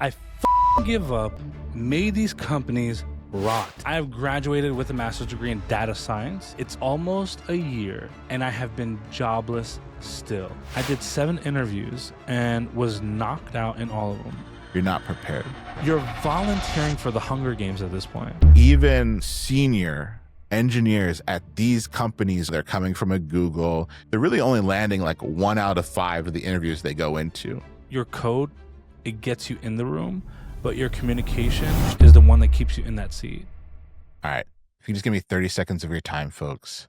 I give up, made these companies rot. I have graduated with a master's degree in data science. It's almost a year and I have been jobless still. I did 7 interviews and was knocked out in all of them. You're not prepared. You're volunteering for the Hunger Games at this point. Even senior engineers at these companies, they're coming from a Google, they're really only landing like 1 out of 5 of the interviews they go into. Your code, it gets you in the room, but your communication is the one that keeps you in that seat. All right. If you just give me 30 seconds of your time, folks.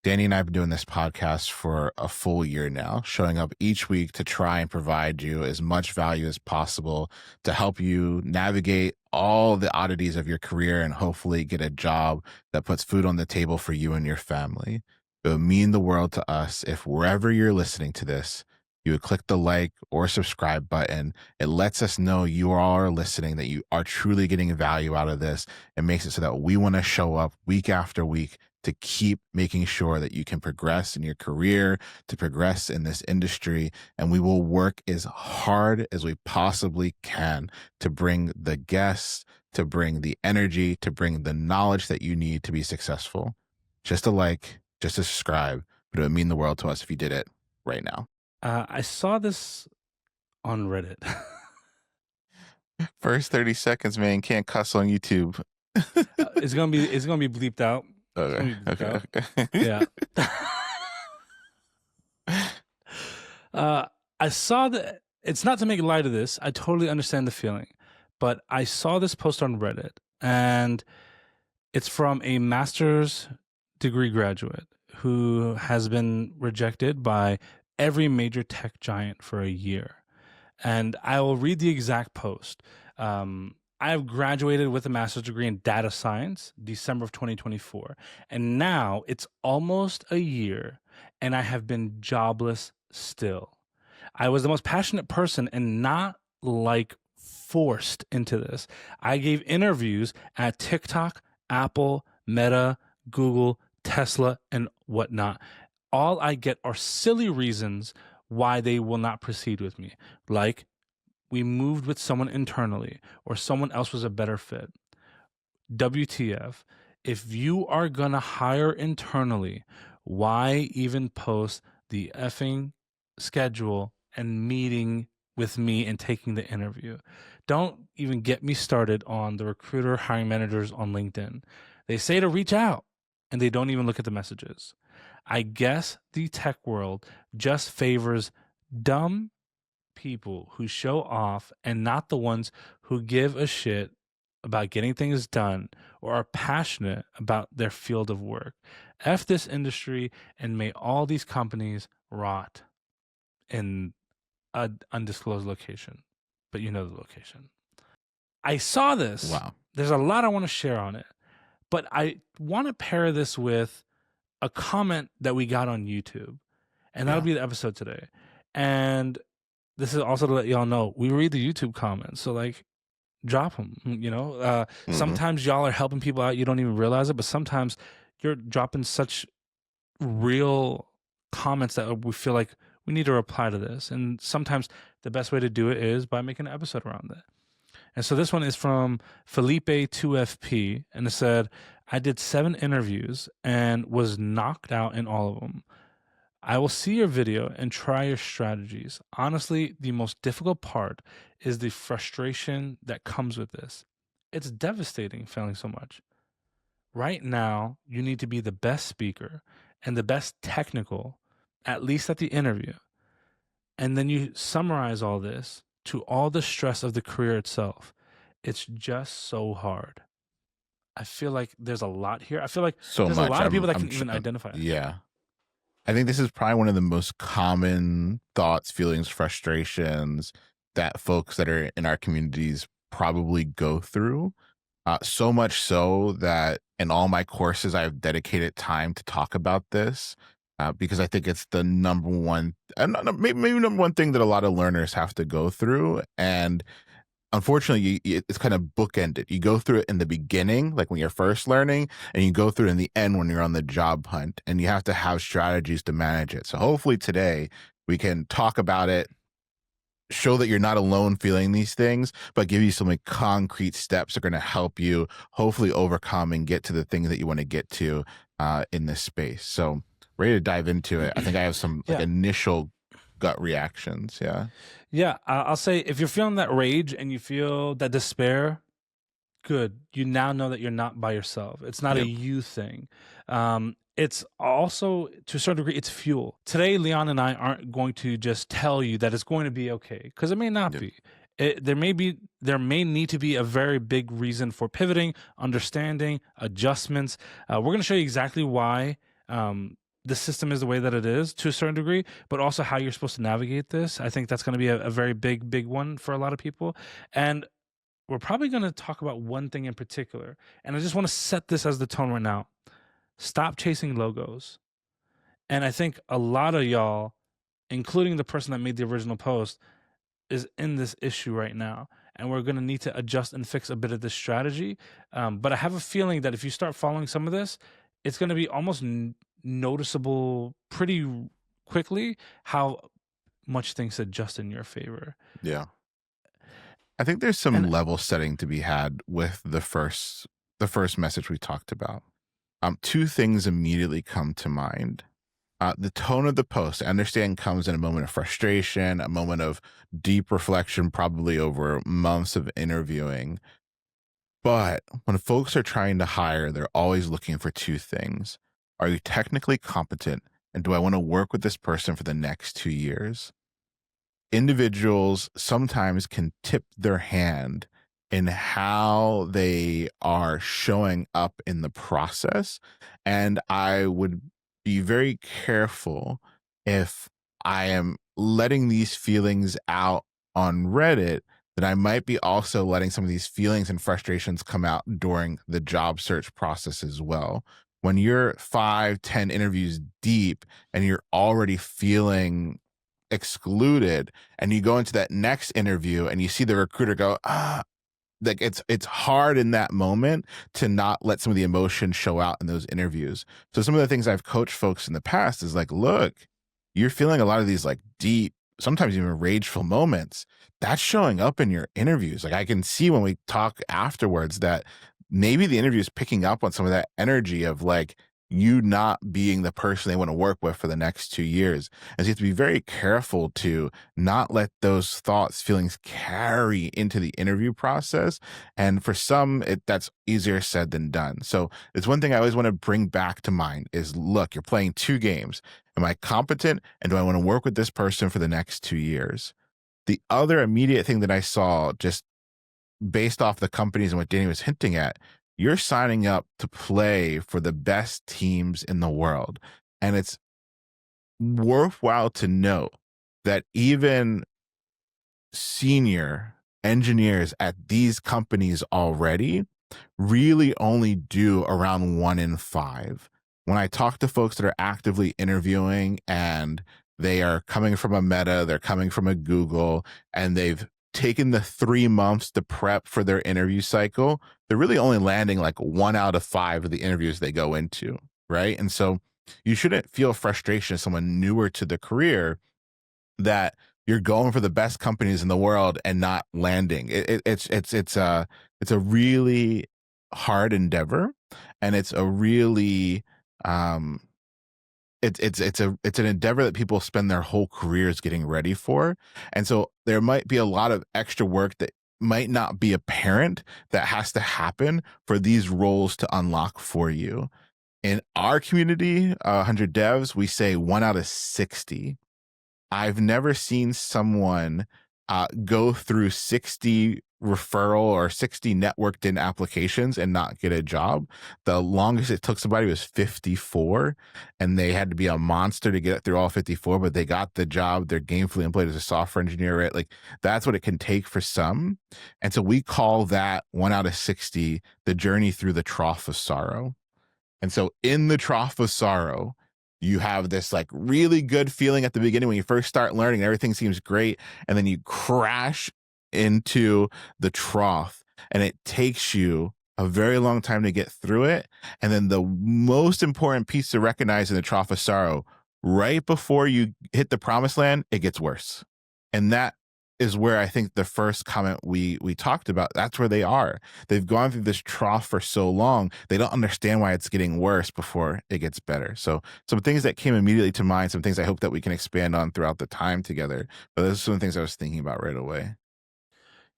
Danny and I have been doing this podcast for a full year now, showing up each week to try and provide you as much value as possible to help you navigate all the oddities of your career and hopefully get a job that puts food on the table for you and your family. It would mean the world to us if wherever you're listening to this, you would click the like or subscribe button. It lets us know you all are listening, that you are truly getting value out of this. It makes it so that we want to show up week after week to keep making sure that you can progress in your career, to progress in this industry. And we will work as hard as we possibly can to bring the guests, to bring the energy, to bring the knowledge that you need to be successful. Just a like, just a subscribe, but it would mean the world to us if you did it right now. I saw this on Reddit. First 30 seconds, man. Can't cuss on YouTube. It's gonna be bleeped out. Okay. Yeah. I saw that. It's not to make light of this. I totally understand the feeling, but I saw this post on Reddit, and it's from a master's degree graduate who has been rejected by every major tech giant for a year. And I will read the exact post. I have graduated with a master's degree in data science, December of 2024. And now it's almost a year and I have been jobless still. I was the most passionate person and not like forced into this. I gave interviews at TikTok, Apple, Meta, Google, Tesla, and whatnot. All I get are silly reasons why they will not proceed with me. Like, we moved with someone internally or someone else was a better fit. WTF, if you are going to hire internally, why even post the effing schedule and meeting with me and taking the interview? Don't even get me started on the recruiter hiring managers on LinkedIn. They say to reach out and they don't even look at the messages. I guess the tech world just favors dumb people who show off and not the ones who give a shit about getting things done or are passionate about their field of work. F this industry and may all these companies rot in an undisclosed location, but you know the location. I saw this. Wow. There's a lot I want to share on it, but I want to pair this with a comment that we got on YouTube, and that'll be the episode today. And this is also to let y'all know, we read the YouTube comments. So like, drop them, sometimes y'all are helping people out. You don't even realize it, but sometimes you're dropping such real comments that we feel like we need to reply to this. And sometimes the best way to do it is by making an episode around it. And so this one is from Felipe2FP, and it said, I did 7 interviews and was knocked out in all of them. I will see your video and try your strategies. Honestly, the most difficult part is the frustration that comes with this. It's devastating failing so much. Right now, you need to be the best speaker and the best technical, at least at the interview. And then you summarize all this to all the stress of the career itself. It's just so hard. I feel like there's a lot here. I feel like there's a lot of people that can even identify it. Yeah. I think this is probably one of the most common thoughts, feelings, frustrations that folks that are in our communities probably go through. So much so that in all my courses, I've dedicated time to talk about this because I think it's the number one, maybe number one thing that a lot of learners have to go through. And unfortunately, it's kind of bookended. You go through it in the beginning, like when you're first learning, and you go through it in the end when you're on the job hunt, and you have to have strategies to manage it. So hopefully today we can talk about it, show that you're not alone feeling these things, but give you some like concrete steps that are going to help you hopefully overcome and get to the things that you want to get to in this space. So ready to dive into it. I think I have some like Yeah. initial gut reactions. Yeah. Yeah, I'll say if you're feeling that rage and you feel that despair, good. You now know that you're not by yourself. It's not Yep. a you thing. It's also, to a certain degree, it's fuel. Today, Leon and I aren't going to just tell you that it's going to be okay, because it may not Yep. be. There may need to be a very big reason for pivoting, understanding, adjustments. We're going to show you exactly why the system is the way that it is to a certain degree, but also how you're supposed to navigate this. I think that's going to be a very big one for a lot of people. And we're probably going to talk about one thing in particular. And I just want to set this as the tone right now. Stop chasing logos. And I think a lot of y'all, including the person that made the original post, is in this issue right now. And we're going to need to adjust and fix a bit of this strategy. But I have a feeling that if you start following some of this, it's going to be almost noticeable pretty quickly how much things adjust in your favor. Yeah. I think there's some level setting to be had with the first message we talked about. Two things immediately come to mind. The tone of the post, I understand, comes in a moment of frustration, a moment of deep reflection, probably over months of interviewing. But when folks are trying to hire, they're always looking for two things. Are you technically competent? And do I want to work with this person for the next 2 years? Individuals sometimes can tip their hand in how they are showing up in the process. And I would be very careful if I am letting these feelings out on Reddit, that I might be also letting some of these feelings and frustrations come out during the job search process as well. When you're 5-10 interviews deep and you're already feeling excluded, and you go into that next interview and you see the recruiter go, like it's hard in that moment to not let some of the emotion show out in those interviews. So some of the things I've coached folks in the past is like, look, you're feeling a lot of these like deep, sometimes even rageful moments. That's showing up in your interviews. Like I can see when we talk afterwards that maybe the interview is picking up on some of that energy of like you not being the person they want to work with for the next 2 years. And so you have to be very careful to not let those thoughts, feelings carry into the interview process. And for some, that's easier said than done. So it's one thing I always want to bring back to mind is, look, you're playing 2 games. Am I competent? And do I want to work with this person for the next 2 years? The other immediate thing that I saw, just based off the companies and what Danny was hinting at, you're signing up to play for the best teams in the world. And it's worthwhile to note that even senior engineers at these companies already really only do around 1 in 5. When I talk to folks that are actively interviewing and they are coming from a Meta, they're coming from a Google, and they've taken the 3 months to prep for their interview cycle, they're really only landing like 1 out of 5 of the interviews they go into, right? And so you shouldn't feel frustration as someone newer to the career that you're going for the best companies in the world and not landing. It's a really hard endeavor, and it's a really it's an endeavor that people spend their whole careers getting ready for. And so there might be a lot of extra work that might not be apparent that has to happen for these roles to unlock for you. In our community, 100 devs, we say 1 out of 60. I've never seen someone go through 60 referral or 60 networked in applications and not get a job. The longest it took somebody was 54, and they had to be a monster to get through all 54, but they got the job. They're gainfully employed as a software engineer, right? Like that's what it can take for some. And so we call that 1 out of 60 the journey through the trough of sorrow. And so in the trough of sorrow, you have this like really good feeling at the beginning when you first start learning, everything seems great. And then you crash into the trough, and it takes you a very long time to get through it. And then the most important piece to recognize in the trough of sorrow, right before you hit the promised land, it gets worse. And that is where I think the first comment we talked about, that's where they are. They've gone through this trough for so long, they don't understand why it's getting worse before it gets better. So some things that came immediately to mind, some things I hope that we can expand on throughout the time together. But those are some things I was thinking about right away.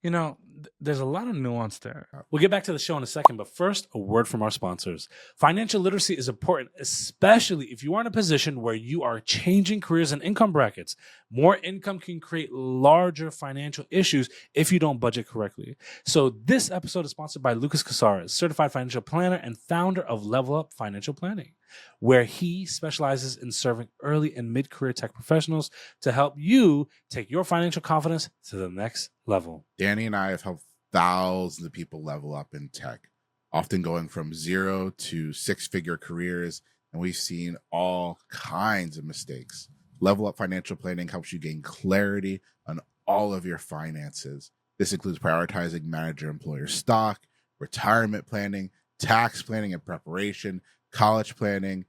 You know, there's a lot of nuance there. We'll get back to the show in a second, but first, a word from our sponsors. Financial literacy is important, especially if you are in a position where you are changing careers and income brackets. More income can create larger financial issues if you don't budget correctly. So this episode is sponsored by Lucas Casares, certified financial planner and founder of Level Up Financial Planning, where he specializes in serving early and mid-career tech professionals to help you take your financial confidence to the next level. Danny and I have helped thousands of people level up in tech, often going from 0 to 6-figure careers, and we've seen all kinds of mistakes. Level Up Financial Planning helps you gain clarity on all of your finances. This includes prioritizing manager-employer stock, retirement planning, tax planning and preparation, college planning,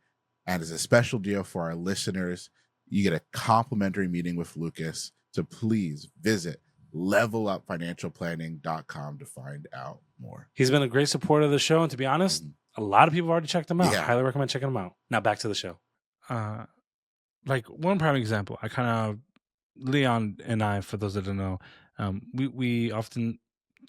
and as a special deal for our listeners, you get a complimentary meeting with Lucas. So please visit levelupfinancialplanning.com to find out more. He's been a great supporter of the show, and to be honest, a lot of people have already checked him out. Yeah. Highly recommend checking him out. Now back to the show. Like one prime example, I kind of, Leon and I, for those that don't know, we often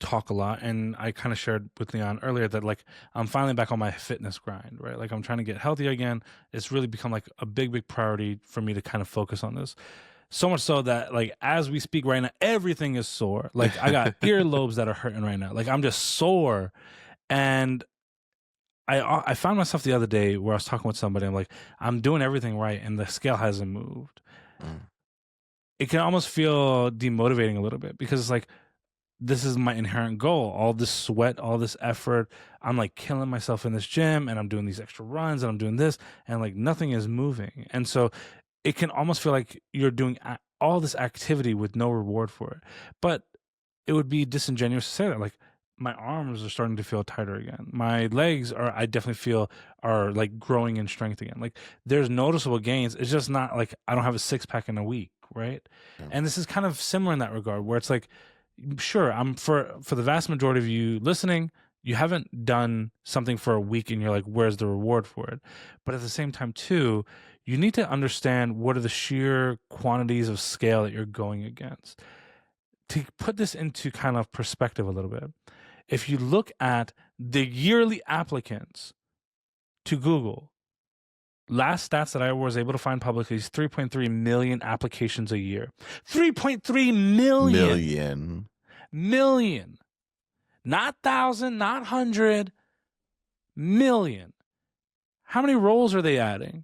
talk a lot, and I kind of shared with Leon earlier that like I'm finally back on my fitness grind, right? Like I'm trying to get healthier again. It's really become like a big priority for me to kind of focus on this. So much so that like as we speak right now, everything is sore. Like I got earlobes that are hurting right now. Like I'm just sore. And I found myself the other day where I was talking with somebody. I'm like, I'm doing everything right, and the scale hasn't moved. It can almost feel demotivating a little bit because it's like, this is my inherent goal. All this sweat, all this effort. I'm like killing myself in this gym, and I'm doing these extra runs, and I'm doing this, and like nothing is moving. And so it can almost feel like you're doing all this activity with no reward for it. But it would be disingenuous to say that. Like my arms are starting to feel tighter again. My legs I definitely feel are like growing in strength again. Like there's noticeable gains. It's just not like I don't have a 6-pack in a week, right? Yeah. And this is kind of similar in that regard, where it's like, sure, I'm for the vast majority of you listening, you haven't done something for a week and you're like, where's the reward for it? But at the same time too, you need to understand what are the sheer quantities of scale that you're going against. To put this into kind of perspective a little bit, if you look at the yearly applicants to Google, last stats that I was able to find publicly is 3.3 million applications a year. 3.3 million. Million. Not 1,000, not 100. Million. How many roles are they adding?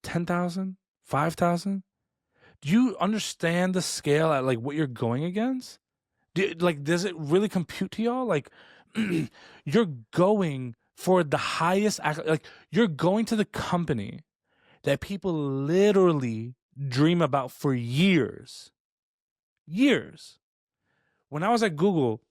10,000? 5,000? Do you understand the scale at like what you're going against? Does it really compute to y'all? Like, you're going for the highest, like you're going to the company that people literally dream about for years. Years. When I was at Google,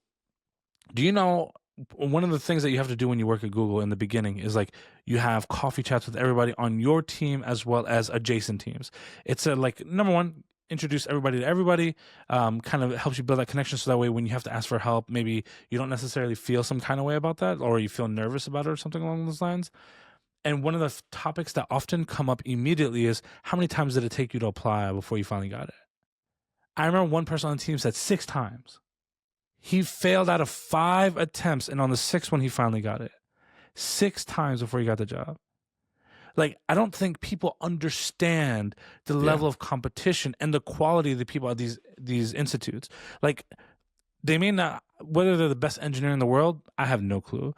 do you know one of the things that you have to do when you work at Google in the beginning is like you have coffee chats with everybody on your team as well as adjacent teams. It's a like, number one, introduce everybody to everybody, kind of helps you build that connection, so that way when you have to ask for help, maybe you don't necessarily feel some kind of way about that, or you feel nervous about it or something along those lines. And one of the topics that often come up immediately is, how many times did it take you to apply before you finally got it? I remember one person on the team said 6 times. He failed out of 5 attempts, and on the 6th one, he finally got it. 6 times before he got the job. Like, I don't think people understand the level of competition and the quality of the people at these institutes. Like, they may not, whether they're the best engineer in the world, I have no clue.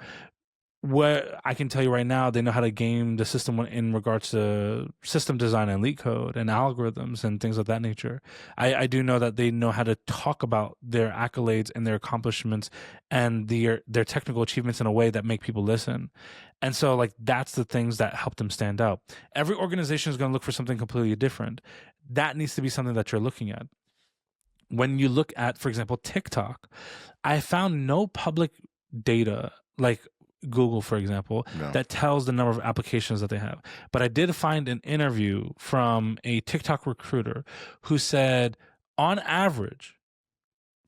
What I can tell you right now, they know how to game the system in regards to system design and leak code and algorithms and things of that nature. I do know that they know how to talk about their accolades and their accomplishments and their technical achievements in a way that make people listen. And so like that's the things that help them stand out. Every organization is going to look for something completely different. That needs to be something that you're looking at. When you look at, for example, TikTok, I found no public data like Google, for example, that tells the number of applications that they have. But I did find an interview from a TikTok recruiter who said, on average,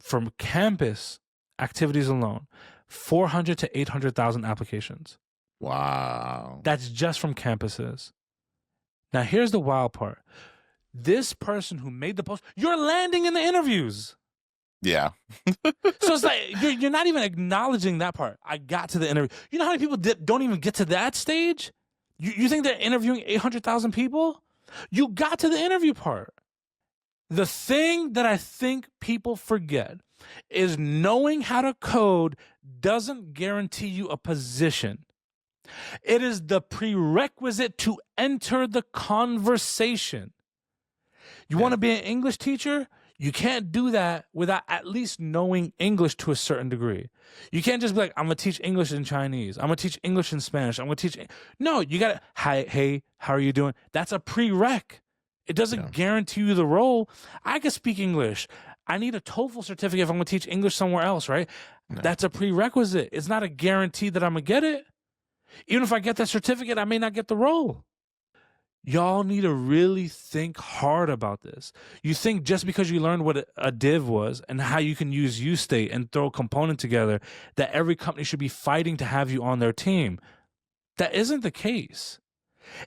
from campus activities alone, 400 to 800,000 applications. Wow. That's just from campuses. Now, here's the wild part. This person who made the post, you're landing in the interviews. Yeah. So it's like you're not even acknowledging that part. I got to the interview. You know how many people don't even get to that stage? You think they're interviewing 800,000 people? You got to the interview part. The thing that I think people forget is knowing how to code doesn't guarantee you a position. It is the prerequisite to enter the conversation. You want to be an English teacher? You can't do that without at least knowing English to a certain degree. You can't just be like, I'm going to teach English in Chinese. I'm going to teach English in Spanish. I'm going to teach. No, you got to, hi, hey, how are you doing? That's a prereq. It doesn't guarantee you the role. I can speak English. I need a TOEFL certificate if I'm going to teach English somewhere else, right? No. That's a prerequisite. It's not a guarantee that I'm going to get it. Even if I get that certificate, I may not get the role. Y'all need to really think hard about this. You think just because you learned what a div was and how you can use uState and throw a component together that every company should be fighting to have you on their team. That isn't the case.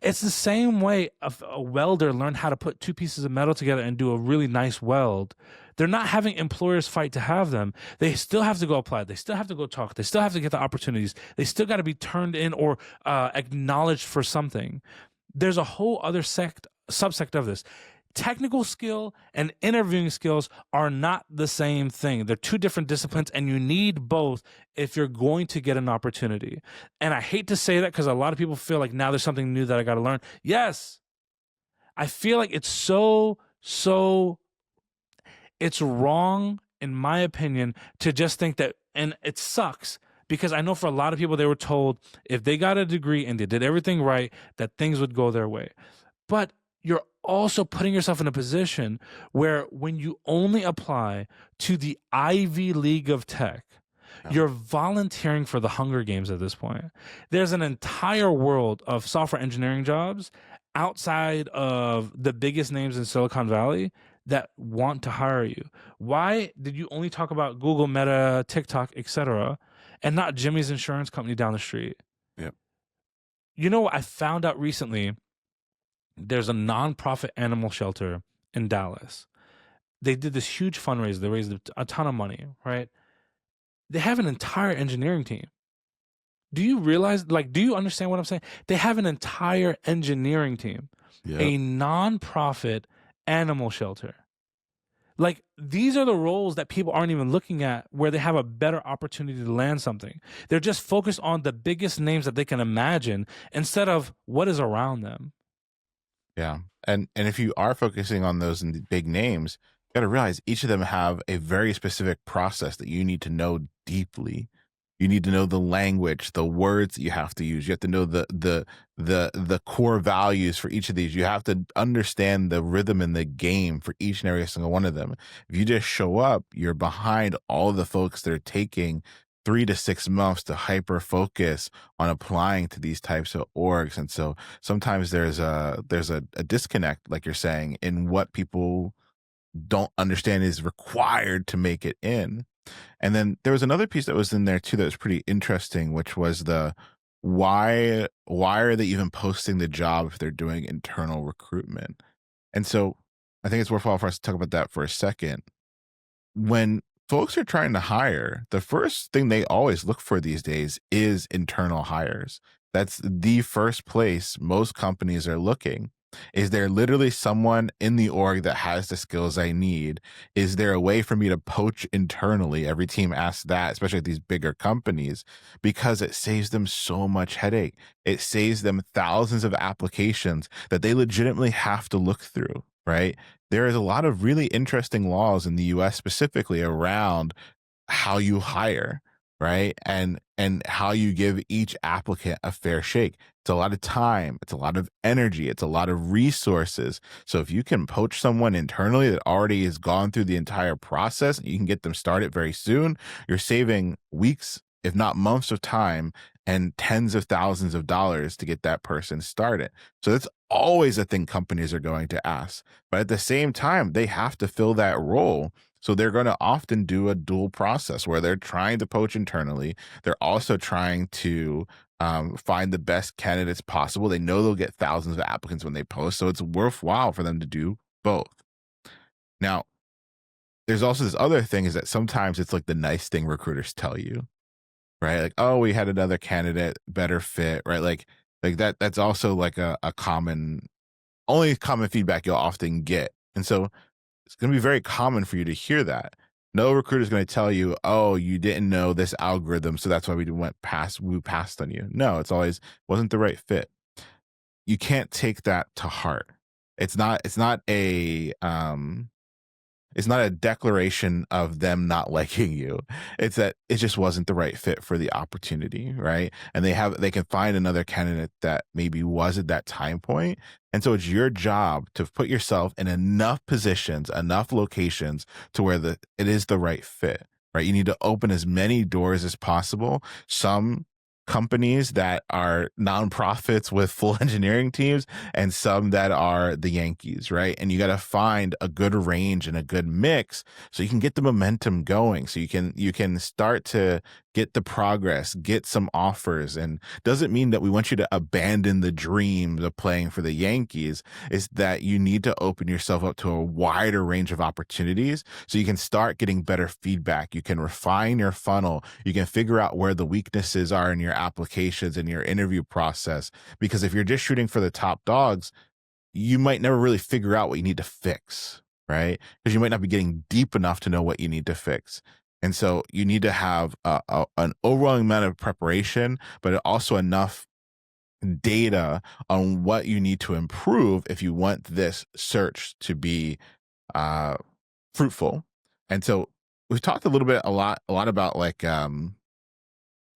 It's the same way a welder learned how to put two pieces of metal together and do a really nice weld. They're not having employers fight to have them. They still have to go apply. They still have to go talk. They still have to get the opportunities. They still got to be turned in or acknowledged for something. There's a whole other subsect of this. Technical skill and interviewing skills are not the same thing. They're two different disciplines, and you need both if you're going to get an opportunity. And I hate to say that because a lot of people feel like now there's something new that I got to learn. Yes, I feel like it's it's wrong, in my opinion, to just think that, and it sucks. Because I know for a lot of people, they were told if they got a degree and they did everything right, that things would go their way. But you're also putting yourself in a position where when you only apply to the Ivy League of tech, you're volunteering for the Hunger Games at this point. There's an entire world of software engineering jobs outside of the biggest names in Silicon Valley that want to hire you. Why did you only talk about Google, Meta, TikTok, etc., and not Jimmy's insurance company down the street? Yep. You know what I found out recently? There's a nonprofit animal shelter in Dallas. They did this huge fundraiser. They raised a ton of money, right? They have an entire engineering team. Do you realize, do you understand what I'm saying? They have an entire engineering team, a nonprofit animal shelter. These are the roles that people aren't even looking at where they have a better opportunity to land something. They're just focused on the biggest names that they can imagine instead of what is around them. Yeah. And if you are focusing on those big names, you got to realize each of them have a very specific process that you need to know deeply. You need to know the language, the words that you have to use. You have to know the core values for each of these. You have to understand the rhythm in the game for each and every single one of them. If you just show up, you're behind all the folks that are taking 3 to 6 months to hyper focus on applying to these types of orgs. And so sometimes there's a disconnect, like you're saying, in what people don't understand is required to make it in. And then there was another piece that was in there too that was pretty interesting, which was the why are they even posting the job if they're doing internal recruitment? And so I think it's worthwhile for us to talk about that for a second. When folks are trying to hire, the first thing they always look for these days is internal hires. That's the first place most companies are looking. Is there literally someone in the org that has the skills I need? Is there a way for me to poach internally? Every team asks that, especially at these bigger companies, because it saves them so much headache. It saves them thousands of applications that they legitimately have to look through, right? There is a lot of really interesting laws in the US specifically around how you hire, right? And how you give each applicant a fair shake. It's a lot of time. It's a lot of energy. It's a lot of resources. So if you can poach someone internally that already has gone through the entire process and you can get them started very soon, you're saving weeks, if not months of time and tens of thousands of dollars to get that person started. So that's always a thing companies are going to ask. But at the same time, they have to fill that role. So they're going to often do a dual process where they're trying to poach internally. They're also trying to find the best candidates possible. They know they'll get thousands of applicants when they post. So it's worthwhile for them to do both. Now, there's also this other thing is that sometimes it's like the nice thing recruiters tell you, right? Like, oh, we had another candidate, better fit, right? Like that's also like a only common feedback you'll often get. And so it's going to be very common for you to hear that. No recruiter is going to tell you, oh, you didn't know this algorithm, so that's why we passed on you. No, it's always wasn't the right fit. You can't take that to heart. It's not a declaration of them not liking you. It's that it just wasn't the right fit for the opportunity, right? And they can find another candidate that maybe was at that time point. And so it's your job to put yourself in enough positions, enough locations to where it is the right fit, right? You need to open as many doors as possible. Some companies that are nonprofits with full engineering teams and some that are the Yankees, right? And you got to find a good range and a good mix so you can get the momentum going, so you can start to get the progress, get some offers. And doesn't mean that we want you to abandon the dreams of playing for the Yankees. It's that you need to open yourself up to a wider range of opportunities so you can start getting better feedback. You can refine your funnel. You can figure out where the weaknesses are in your applications and your interview process. Because if you're just shooting for the top dogs, you might never really figure out what you need to fix, right? Because you might not be getting deep enough to know what you need to fix. And so you need to have an overwhelming amount of preparation, but also enough data on what you need to improve if you want this search to be fruitful. And so we've talked a lot about like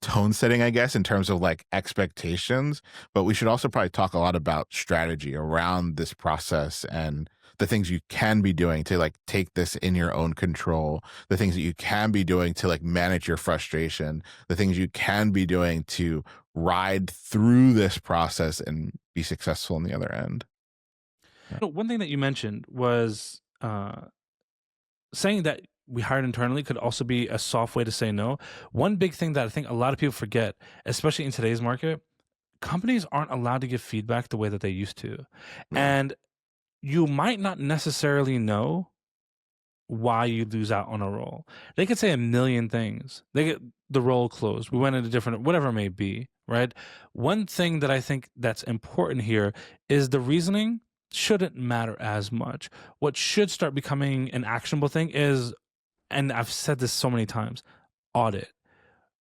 tone setting, I guess, in terms of like expectations, but we should also probably talk a lot about strategy around this process and the things you can be doing to like take this in your own control, the things that you can be doing to like manage your frustration, the things you can be doing to ride through this process and be successful on the other end. So one thing that you mentioned was saying that we hired internally could also be a soft way to say no. One big thing that I think a lot of people forget, especially in today's market, companies aren't allowed to give feedback the way that they used to. And you might not necessarily know why you lose out on a role. They could say a million things. They get the role closed. We went into different, whatever it may be, right? One thing that I think that's important here is the reasoning shouldn't matter as much. What should start becoming an actionable thing is, and I've said this so many times, audit.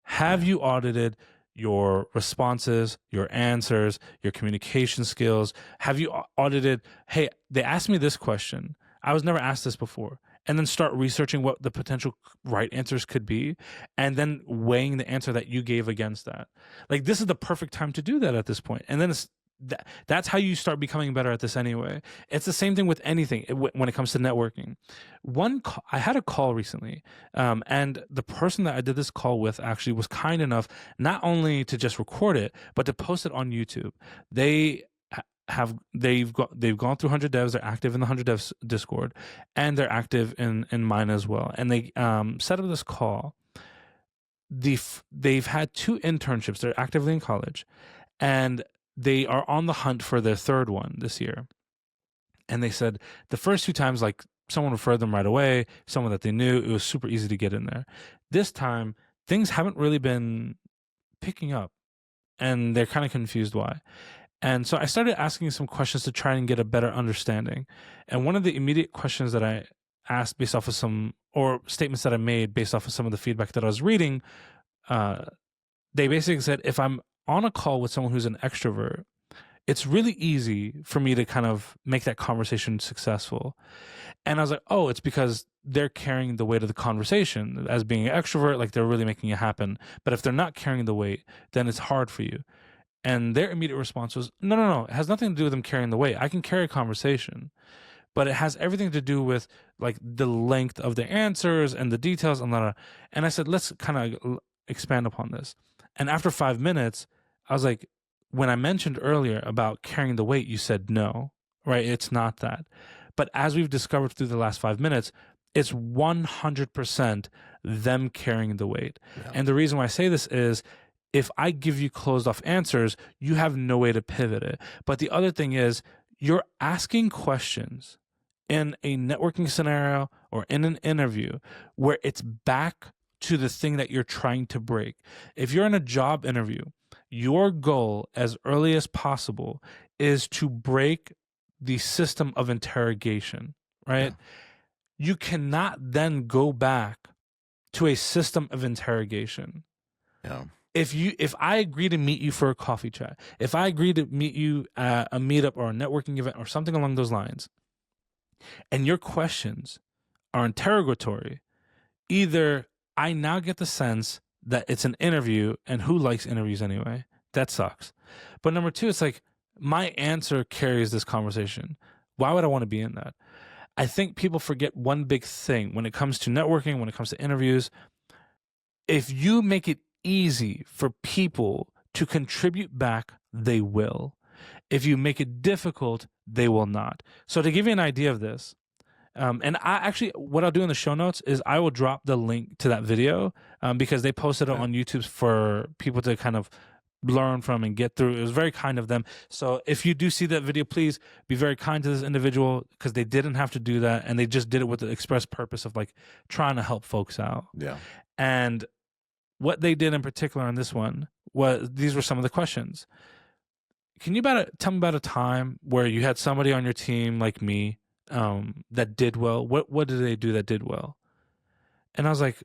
Have you audited your responses, your answers, your communication skills? Have you audited, hey, they asked me this question. I was never asked this before. And then start researching what the potential right answers could be, and then weighing the answer that you gave against that. Like, this is the perfect time to do that at this point. And then that's how you start becoming better at this anyway. It's the same thing with anything when it comes to networking. I had a call recently, and the person that I did this call with actually was kind enough not only to just record it, but to post it on YouTube. They've gone through 100 devs. They're active in the 100 devs Discord, and they're active in mine as well. And they set up this call. They've had 2 internships. They're actively in college, and they are on the hunt for their 3rd one this year. And they said the first 2 times, like, someone referred them right away, someone that they knew. It was super easy to get in there. This time, things haven't really been picking up, and they're kind of confused why. And so I started asking some questions to try and get a better understanding. And one of the immediate questions that I asked based off of statements that I made based off of some of the feedback that I was reading, they basically said, if I'm on a call with someone who's an extrovert, it's really easy for me to kind of make that conversation successful. And I was like, oh, it's because they're carrying the weight of the conversation as being an extrovert, like they're really making it happen. But if they're not carrying the weight, then it's hard for you. And their immediate response was, no. It has nothing to do with them carrying the weight. I can carry a conversation, but it has everything to do with like the length of the answers and the details and that. And I said, let's kind of expand upon this. And after 5 minutes, I was like, when I mentioned earlier about carrying the weight, you said no, right? It's not that. But as we've discovered through the last 5 minutes, It's 100% them carrying the weight. Yeah. And the reason why I say this is if I give you closed off answers, you have no way to pivot it. But the other thing is you're asking questions in a networking scenario or in an interview where it's back to the thing that you're trying to break. If you're in a job interview, your goal as early as possible is to break the system of interrogation, right? Yeah. You cannot then go back to a system of interrogation. Yeah. If I agree to meet you for a coffee chat, if I agree to meet you at a meetup or a networking event or something along those lines, and your questions are interrogatory, either I now get the sense that it's an interview, and who likes interviews anyway? That sucks. But number two, it's like my answer carries this conversation. Why would I want to be in that? I think people forget one big thing when it comes to networking, when it comes to interviews. If you make it easy for people to contribute back, they will. If you make it difficult, they will not. So to give you an idea of this, and I actually, what I'll do in the show notes is I will drop the link to that video because they posted it on YouTube for people to kind of learn from and get through. It was very kind of them. So if you do see that video, please be very kind to this individual because they didn't have to do that. And they just did it with the express purpose of like trying to help folks out. Yeah. And what they did in particular on this one was, these were some of the questions. Can you tell me about a time where you had somebody on your team like me that did well? What did they do that did well? And I was like,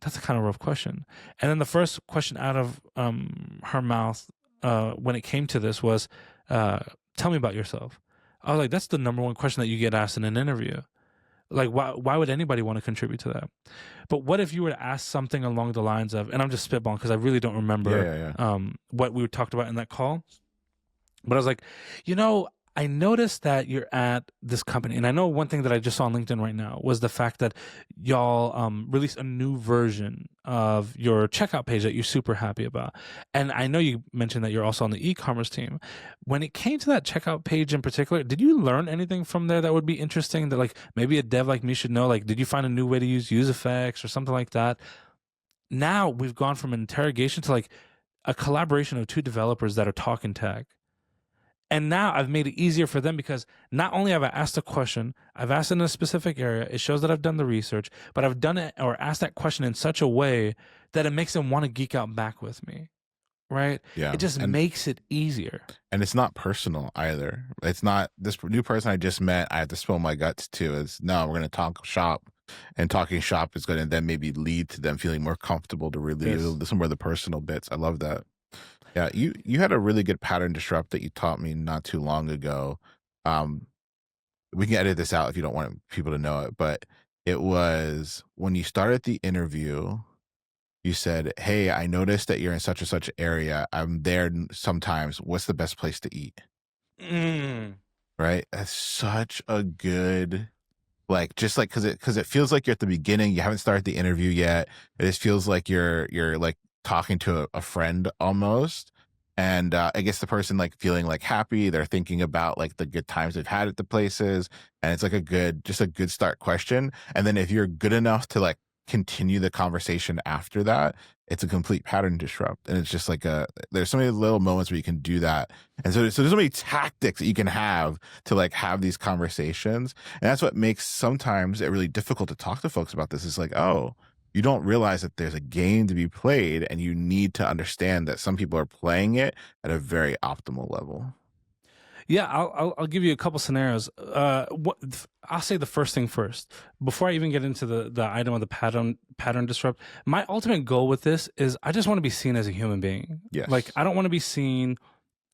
that's a kind of rough question. And then the first question out of her mouth when it came to this was, tell me about yourself. I was like, that's the number one question that you get asked in an interview. Like, why would anybody want to contribute to that? But what if you were to ask something along the lines of, and I'm just spitballing because I really don't remember what we talked about in that call. But I was like, I noticed that you're at this company. And I know one thing that I just saw on LinkedIn right now was the fact that y'all released a new version of your checkout page that you're super happy about. And I know you mentioned that you're also on the e-commerce team. When it came to that checkout page in particular, did you learn anything from there that would be interesting that like maybe a dev like me should know? Like, did you find a new way to use effects or something like that? Now we've gone from an interrogation to like a collaboration of two developers that are talking tech. And now I've made it easier for them because not only have I asked a question, I've asked it in a specific area. It shows that I've done the research, but I've done it or asked that question in such a way that it makes them want to geek out back with me. Right? Yeah. It just makes it easier. And it's not personal either. It's not this new person I just met, I have to spill my guts to. Is no, we're going to talk shop. And talking shop is going to then maybe lead to them feeling more comfortable to really listen more of the personal bits. I love that. Yeah, you had a really good pattern disrupt that you taught me not too long ago. We can edit this out if you don't want people to know it, but it was when you started the interview, you said, "Hey, I noticed that you're in such and such area. I'm there sometimes. What's the best place to eat?" Right? That's such a good, like, just like because it feels like you're at the beginning. You haven't started the interview yet. It just feels like you're like talking to a friend almost. And I guess the person like feeling like happy, they're thinking about like the good times they've had at the places. And it's like a good start question. And then if you're good enough to like continue the conversation after that, it's a complete pattern disrupt. And it's just like there's so many little moments where you can do that. And so there's so many tactics that you can have to like have these conversations. And that's what makes sometimes it really difficult to talk to folks about this. It's like, oh, you don't realize that there's a game to be played, and you need to understand that some people are playing it at a very optimal level. Yeah, I'll give you a couple scenarios. I'll say the first thing first. Before I even get into the item of the pattern disrupt, my ultimate goal with this is I just want to be seen as a human being. Yes. Like I don't want to be seen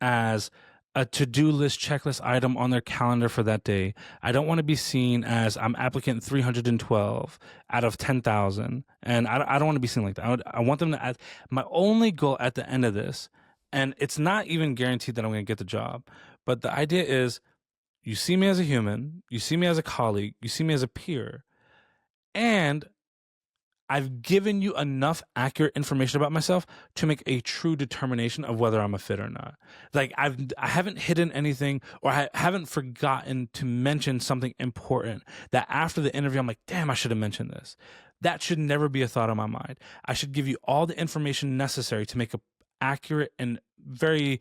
as a to-do list checklist item on their calendar for that day. I don't want to be seen as I'm applicant 312 out of 10,000. And I don't want to be seen like that. I want them to my only goal at the end of this, and it's not even guaranteed that I'm going to get the job, but the idea is you see me as a human, you see me as a colleague, you see me as a peer, and I've given you enough accurate information about myself to make a true determination of whether I'm a fit or not. Like I haven't hidden anything, or I haven't forgotten to mention something important that after the interview I'm like, damn, I should have mentioned this. That should never be a thought on my mind. I should give you all the information necessary to make a accurate and very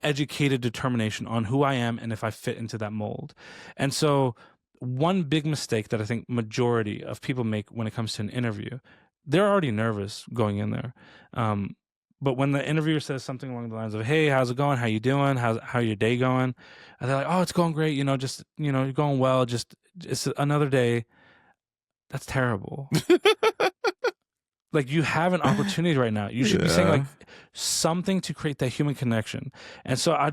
educated determination on who I am and if I fit into that mold. And so one big mistake that I think majority of people make when it comes to an interview, they're already nervous going in there. But when the interviewer says something along the lines of, hey, how's it going? How you doing? How your day going? And they're like, oh, it's going great. Just, you're going well. Just, it's another day. That's terrible. Like, you have an opportunity right now. You should be saying like something to create that human connection. And so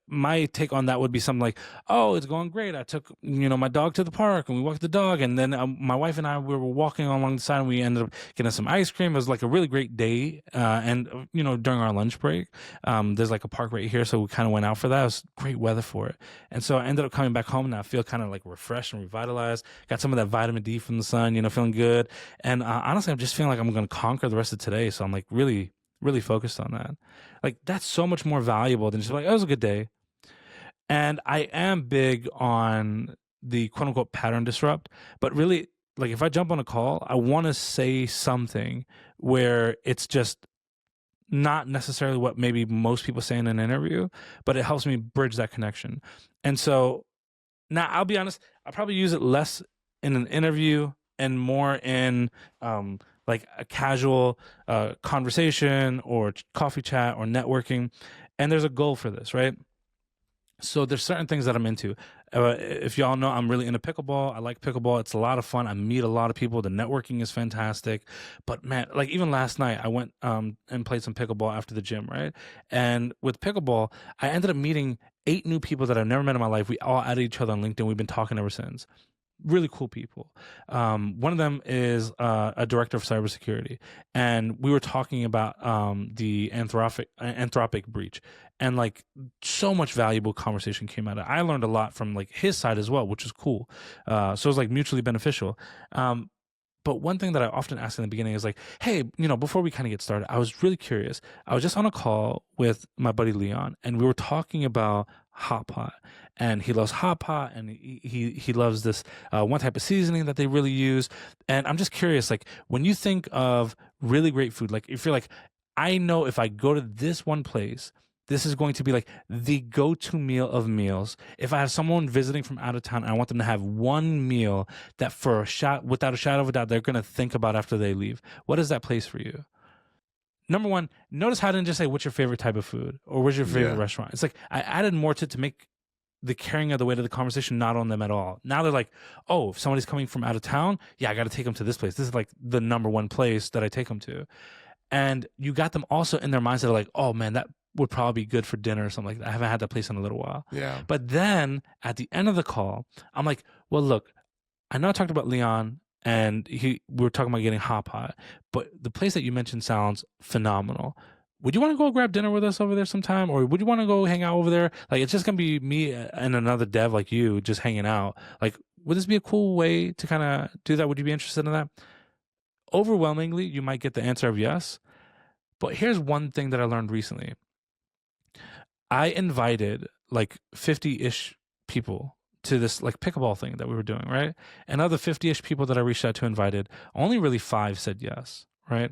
my take on that would be something like, oh, it's going great. I took, my dog to the park and we walked the dog. And then my wife and I, we were walking along the side and we ended up getting some ice cream. It was like a really great day. And during our lunch break, there's like a park right here. So we kind of went out for that. It was great weather for it. And so I ended up coming back home and I feel kind of like refreshed and revitalized. Got some of that vitamin D from the sun, feeling good. And honestly, I'm just feeling like I'm going to conquer the rest of today. So I'm like really focused on that. Like, that's so much more valuable than just like, oh, it was a good day. And I am big on the quote unquote pattern disrupt, but really, like, if I jump on a call, I want to say something where it's just not necessarily what maybe most people say in an interview, but it helps me bridge that connection. And so now, I'll be honest, I'll probably use it less in an interview and more in like a casual conversation or coffee chat or networking. And there's a goal for this, right? So there's certain things that I'm into. If y'all know, I'm really into pickleball. I like pickleball. It's a lot of fun. I meet a lot of people. The networking is fantastic. But man, like even last night, I went and played some pickleball after the gym, right? And with pickleball, I ended up meeting 8 new people that I've never met in my life. We all added each other on LinkedIn. We've been talking ever since. Really cool people. One of them is a director of cybersecurity, and we were talking about the Anthropic breach, and like so much valuable conversation came out of it. I learned a lot from like his side as well, which is cool. So it was like mutually beneficial. But one thing that I often ask in the beginning is like, hey, before we kind of get started, I was really curious. I was just on a call with my buddy Leon, and we were talking about hot pot, and he loves hot pot, and he loves this one type of seasoning that they really use. And I'm just curious, like, when you think of really great food, like if you're like, I know if I go to this one place, this is going to be like the go-to meal of meals. If I have someone visiting from out of town, I want them to have one meal that without a shadow of a doubt, they're going to think about after they leave. What is that place for you? Number one, notice how I didn't just say, what's your favorite type of food or where's your favorite restaurant? It's like I added more to make the carrying of the weight of the conversation not on them at all. Now they're like, oh, if somebody's coming from out of town, yeah, I got to take them to this place. This is like the number one place that I take them to. And you got them also in their mindset of like, oh man, that would probably be good for dinner or something like that. I haven't had that place in a little while. Yeah. But then at the end of the call, I'm like, well, look, I know I talked about Leon and we were talking about getting hot pot, but the place that you mentioned sounds phenomenal. Would you want to go grab dinner with us over there sometime? Or would you want to go hang out over there? Like, it's just going to be me and another dev like you just hanging out. Like, would this be a cool way to kind of do that? Would you be interested in that? Overwhelmingly, you might get the answer of yes. But here's one thing that I learned recently. I invited like 50-ish people to this like pickleball thing that we were doing, right? And of the 50-ish people that I reached out to invited, only really 5 said yes, right?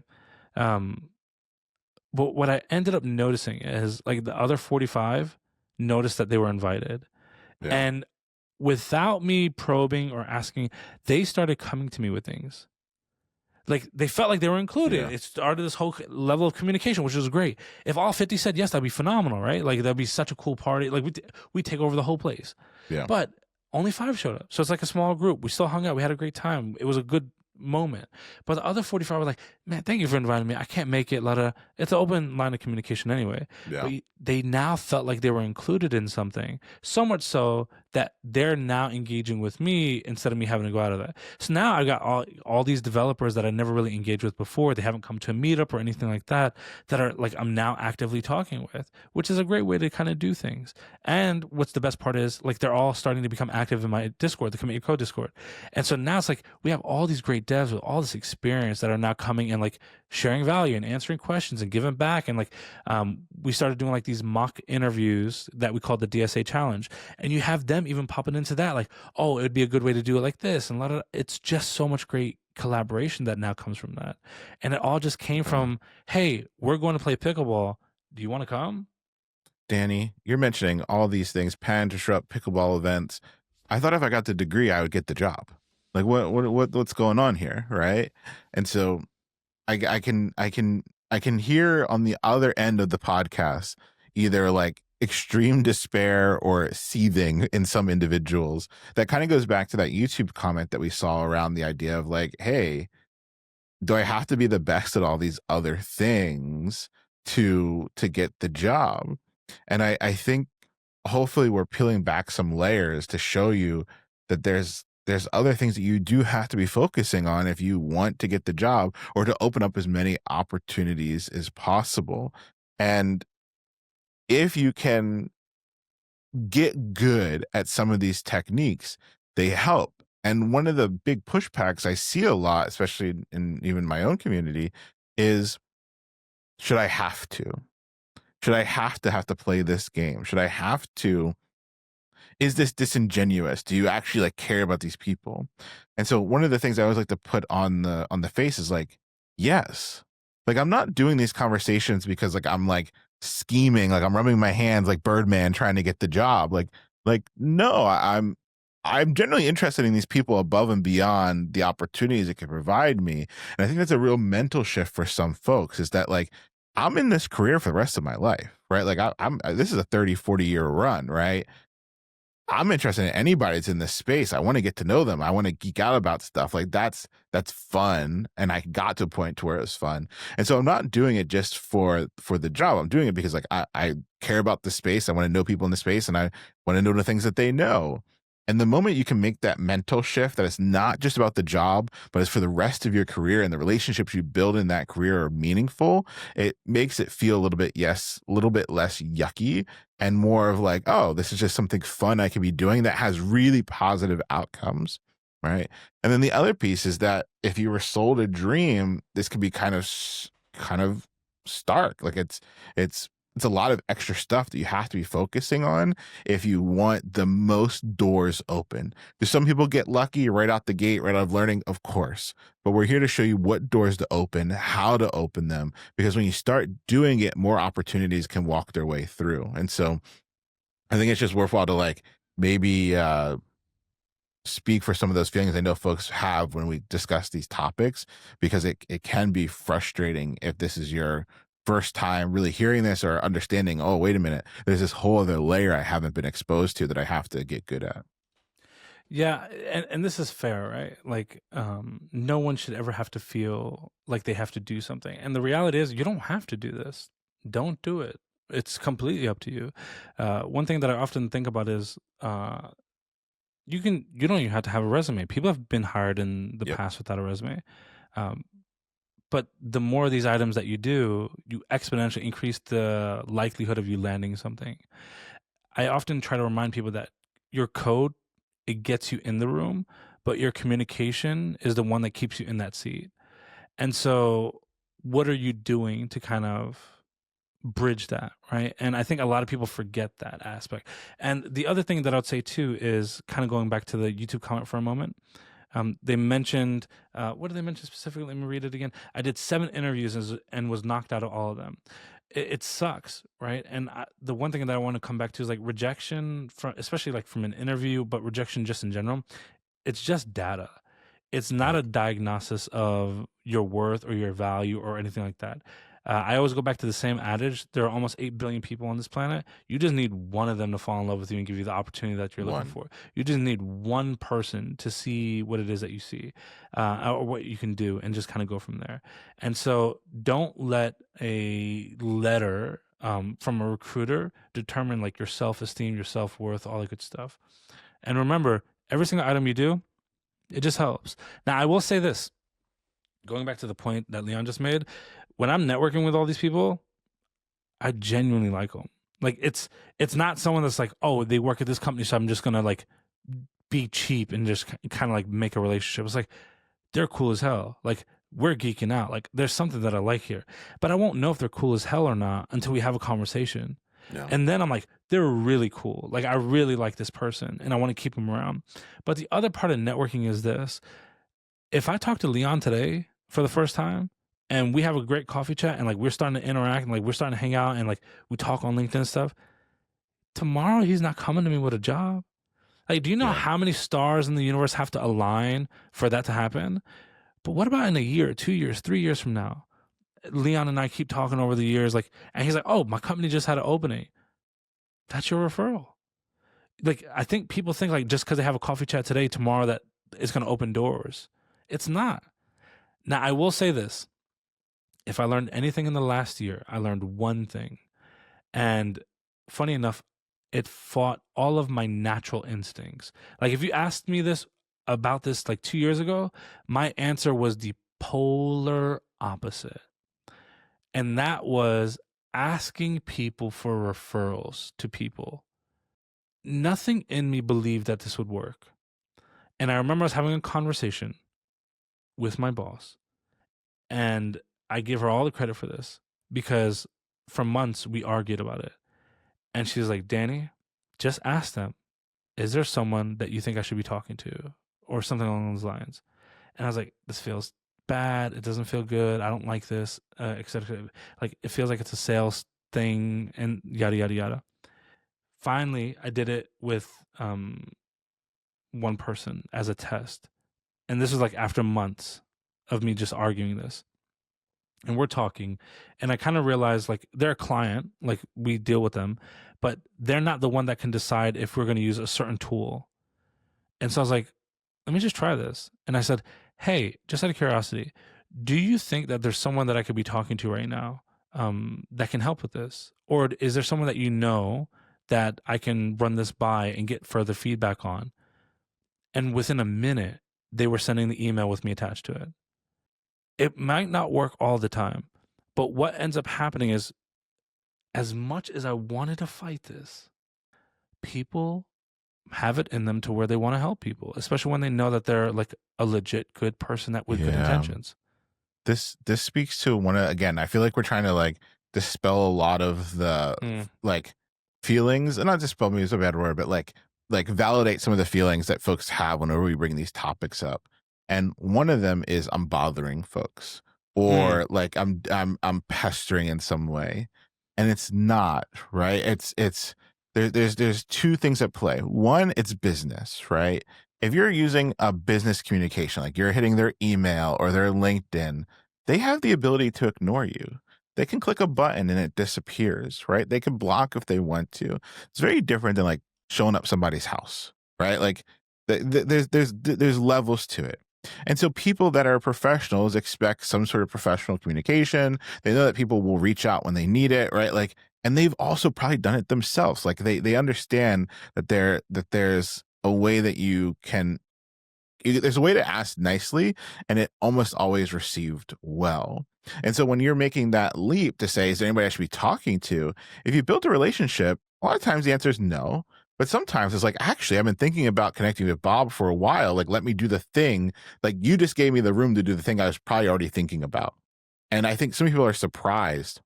But what I ended up noticing is like the other 45 noticed that they were invited. Yeah. And without me probing or asking, they started coming to me with things. Like they felt like they were included. Yeah. It started this whole level of communication, which was great. If all 50 said yes, that'd be phenomenal, right? Like that'd be such a cool party. Like we take over the whole place. Yeah. But only 5 showed up. So it's like a small group. We still hung out. We had a great time. It was a good moment. But the other 45 were like, man, thank you for inviting me. I can't make it. It's an open line of communication anyway. Yeah. But they now felt like they were included in something. So much so that they're now engaging with me instead of me having to go out of that. So now I got all these developers that I never really engaged with before. They haven't come to a meetup or anything like that are like I'm now actively talking with, which is a great way to kind of do things. And what's the best part is like they're all starting to become active in my Discord, the Commit Your Code Discord. And so now it's like we have all these great devs with all this experience that are now coming and like sharing value and answering questions and giving back. And like, we started doing like these mock interviews that we called the DSA challenge. And you have them even popping into that, like, oh, it would be a good way to do it like this. And it's just so much great collaboration that now comes from that. And it all just came from, hey, we're going to play pickleball. Do you want to come? Danny, you're mentioning all these things, pan, disrupt, pickleball events. I thought if I got the degree, I would get the job. Like what's going on here, right? And so I can hear on the other end of the podcast either like extreme despair or seething in some individuals. That kind of goes back to that YouTube comment that we saw around the idea of like, hey, do I have to be the best at all these other things to get the job? And I think hopefully we're peeling back some layers to show you that there's other things that you do have to be focusing on if you want to get the job or to open up as many opportunities as possible. And if you can get good at some of these techniques, they help. And one of the big pushbacks I see a lot, especially in even my own community, is should I have to? Should I have to play this game? Should I have to? Is this disingenuous? Do you actually like care about these people? And so one of the things I always like to put on the face is like, yes. Like I'm not doing these conversations because like I'm like scheming, like I'm rubbing my hands like Birdman trying to get the job. Like no, I'm generally interested in these people above and beyond the opportunities it can provide me. And I think that's a real mental shift for some folks is that like, I'm in this career for the rest of my life, right? Like this is a 30, 40 year run, right? I'm interested in anybody that's in this space. I want to get to know them. I want to geek out about stuff. Like that's fun. And I got to a point to where it was fun. And so I'm not doing it just for the job. I'm doing it because like I care about the space. I want to know people in the space and I want to know the things that they know. And the moment you can make that mental shift that it's not just about the job, but it's for the rest of your career and the relationships you build in that career are meaningful, it makes it feel a little bit less yucky and more of like, oh, this is just something fun I could be doing that has really positive outcomes, right? And then the other piece is that if you were sold a dream, this could be kind of stark. Like it's a lot of extra stuff that you have to be focusing on if you want the most doors open. Do some people get lucky right out the gate, right out of learning? Of course. But we're here to show you what doors to open, how to open them, because when you start doing it, more opportunities can walk their way through. And so I think it's just worthwhile to like maybe speak for some of those feelings I know folks have when we discuss these topics, because it can be frustrating if this is your first time really hearing this or understanding, oh, wait a minute, there's this whole other layer I haven't been exposed to that I have to get good at. Yeah, and this is fair, right? Like, no one should ever have to feel like they have to do something. And the reality is, you don't have to do this. Don't do it. It's completely up to you. One thing that I often think about is, you don't even have to have a resume. People have been hired in the past without a resume. But the more of these items that you do, you exponentially increase the likelihood of you landing something. I often try to remind people that your code, it gets you in the room, but your communication is the one that keeps you in that seat. And so what are you doing to kind of bridge that, right? And I think a lot of people forget that aspect. And the other thing that I'd say too is kind of going back to the YouTube comment for a moment. They mentioned, what did they mention specifically? Let me read it again. I did 7 interviews and was knocked out of all of them. It sucks, right? And the one thing that I want to come back to is like rejection, especially like from an interview, but rejection just in general. It's just data. It's not a diagnosis of your worth or your value or anything like that. I always go back to the same adage. There are almost 8 billion people on this planet. You just need one of them to fall in love with you and give you the opportunity that you're looking for. You just need one person to see what it is that you see, or what you can do, and just kind of go from there. And so don't let a letter from a recruiter determine like your self-esteem, your self-worth, all that good stuff. And remember, every single item you do, it just helps. Now, I will say this, going back to the point that Leon just made, when I'm networking with all these people, I genuinely like them. Like it's not someone that's like, oh, they work at this company, so I'm just gonna like be cheap and just kind of like make a relationship. It's like, they're cool as hell. Like, we're geeking out. Like, there's something that I like here. But I won't know if they're cool as hell or not until we have a conversation. Yeah. And then I'm like, they're really cool. Like, I really like this person and I want to keep them around. But the other part of networking is this. If I talk to Leon today for the first time and we have a great coffee chat and like we're starting to interact and like we're starting to hang out and like we talk on LinkedIn and stuff, tomorrow he's not coming to me with a job. Like, do you know Yeah. how many stars in the universe have to align for that to happen? But what about in a year, 2 years, 3 years from now? Leon and I keep talking over the years, like, and he's like, "Oh, my company just had an opening." That's your referral. Like, I think people think like just because they have a coffee chat today, tomorrow that it's going to open doors. It's not. Now, I will say this: if I learned anything in the last year, I learned one thing, and funny enough, it fought all of my natural instincts. Like, if you asked me this about this like 2 years ago, my answer was the polar opposite. And that was asking people for referrals to people. Nothing in me believed that this would work. And I remember I was having a conversation with my boss, and I give her all the credit for this because for months we argued about it. And she's like, "Danny, just ask them, is there someone that you think I should be talking to?" Or something along those lines. And I was like, this feels bad. It doesn't feel good. I don't like this, et cetera. Like, it feels like it's a sales thing and yada, yada, yada. Finally, I did it with one person as a test. And this was like after months of me just arguing this. And we're talking, and I kind of realized like they're a client, like we deal with them, but they're not the one that can decide if we're going to use a certain tool. And so I was like, let me just try this. And I said, hey, just out of curiosity, do you think that there's someone that I could be talking to right now that can help with this? Or is there someone that you know that I can run this by and get further feedback on? And within a minute, they were sending the email with me attached to it. It might not work all the time, but what ends up happening is, as much as I wanted to fight this, people have it in them to where they want to help people, especially when they know that they're like a legit good person that with good intentions. This speaks to one of, again, I feel like we're trying to like dispel a lot of the like feelings, and not dispel, me is a bad word, but like validate some of the feelings that folks have whenever we bring these topics up. And one of them is I'm bothering folks, or like I'm pestering in some way. And it's not, right? It's there's two things at play. One, it's business, right? If you're using a business communication, like you're hitting their email or their LinkedIn, they have the ability to ignore you. They can click a button and it disappears, right? They can block if they want to. It's very different than like showing up somebody's house, right? Like there's levels to it. And so people that are professionals expect some sort of professional communication. They know that people will reach out when they need it, right? Like, and they've also probably done it themselves. Like they understand that there's a way that there's a way to ask nicely, and it almost always received well. And so when you're making that leap to say, is there anybody I should be talking to? If you built a relationship, a lot of times the answer is no. But sometimes it's like, actually, I've been thinking about connecting with Bob for a while. Like, let me do the thing. Like, you just gave me the room to do the thing I was probably already thinking about. And I think some people are surprised